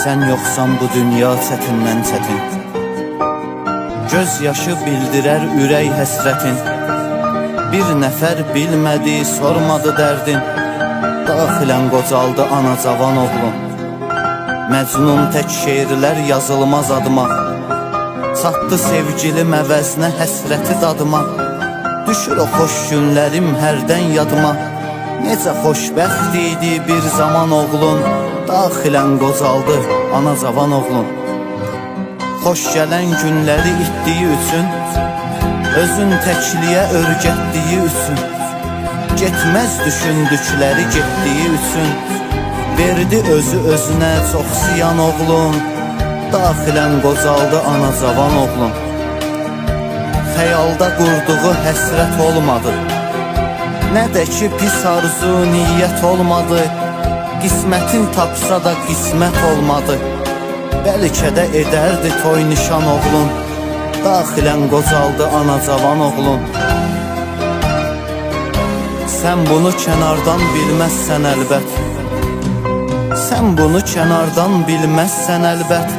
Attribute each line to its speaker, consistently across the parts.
Speaker 1: Sen yoksan bu dünya çətindən çətin, göz yaşı bildirər ürək həsrətin. Bir nəfər bilmədi, sormadı dərdin, daxilən qocaldı ana cavan oğlum. Məcnun tək şeirlər yazılmaz adıma, çatdı sevgilim əvəzinə həsrəti dadıma. Düşür o xoş günlərim hərdən yadıma, necə xoşbəxt idi bir zaman oğlum. Daxilən qocaldı ana cavan oğlum. Xoş gələn günləri itdiyi üçün, özün təkliyə örgətdiyi üçün, getməz düşündükləri getdiyi üçün, verdi özü özünə çox ziyan oğlum. Daxilən qocaldı ana cavan oğlum. Xəyalda qurduğu həsrət olmadı, nə də ki pis arzu niyyət olmadı. Qismətin tapsa da qismət olmadı, bəlkə də edərdi toy nişan oğlum. Daxilən qocaldı ana cavan oğlum. Sən bunu kənardan bilməzsən əlbət, sən bunu kənardan bilməzsən əlbət.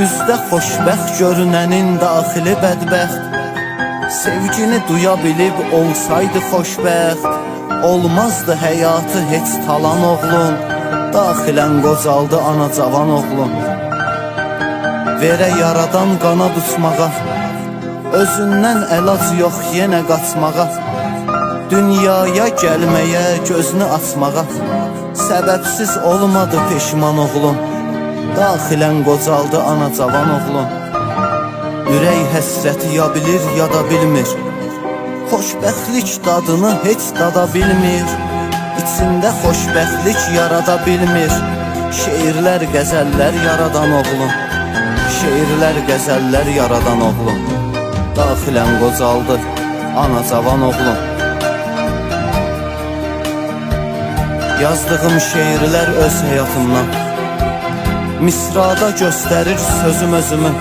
Speaker 1: Üzdə xoşbəxt görünənin daxili bədbəxt, sevgini duya bilib olsaydı xoşbəxt, olmazdı həyatı heç talan oğlum. Daxilən qocaldı ana cavan oğlum. Verə yaradan qanad uçmağa, özündən əlac yox yenə qaçmağa, dünyaya gəlməyə gözünü açmağa, səbəbsiz olmadı peşman oğlum. Daxilən qocaldı ana cavan oğlum. Ürək həsrəti ya bilir ya da bilmir, xoşbəxtlik dadını heç dada bilmir, içində xoşbəxtlik yarada bilmir. Şeirlər, qəzəllər yaradan oğlum, şeirlər, qəzəllər yaradan oğlum. Daxilən qocaldı ana cavan oğlum. Yazdığım şeirlər öz həyatımdan, misrada göstərir sözüm özümü.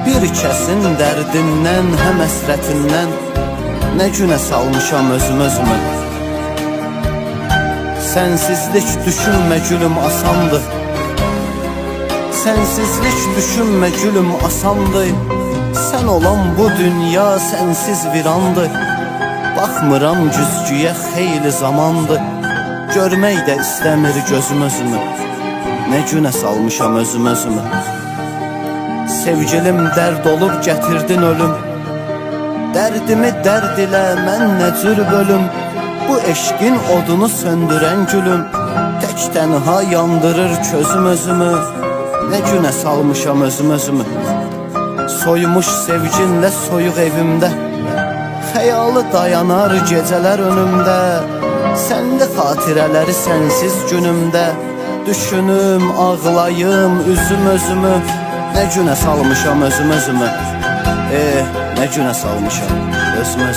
Speaker 1: Bir kəsin dərdindən, həm əsrətindən, nə günə salmışam özümü. Sənsizlik düşünmə gülüm asandı, sənsizlik düşünmə gülüm asandı. Sən olan bu dünya sənsiz virandı, baxmıram güzgüyə xeyli zamandı. Görmək də istəmir gözüm özümü, nə günə salmışam özümü. Sevgilim dərd olub gətirdin ölüm, dərdimi dərd ilə mən nə cür bölüm. Bu eşqin odunu söndürən gülüm, tək tənha yandırır közüm özümü, nə günə salmışam özümü. Soymuş sevginlə soyuq evimdə, xəyalı dayanar gecələr önümdə. Səndə xatirələri sənsiz günümdə, düşünüm, ağlayım üzüm özümü, nə günə salmışam özümü. Ne günə salmışam özümü,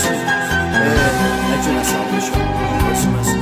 Speaker 1: ne günə salmışam özümü.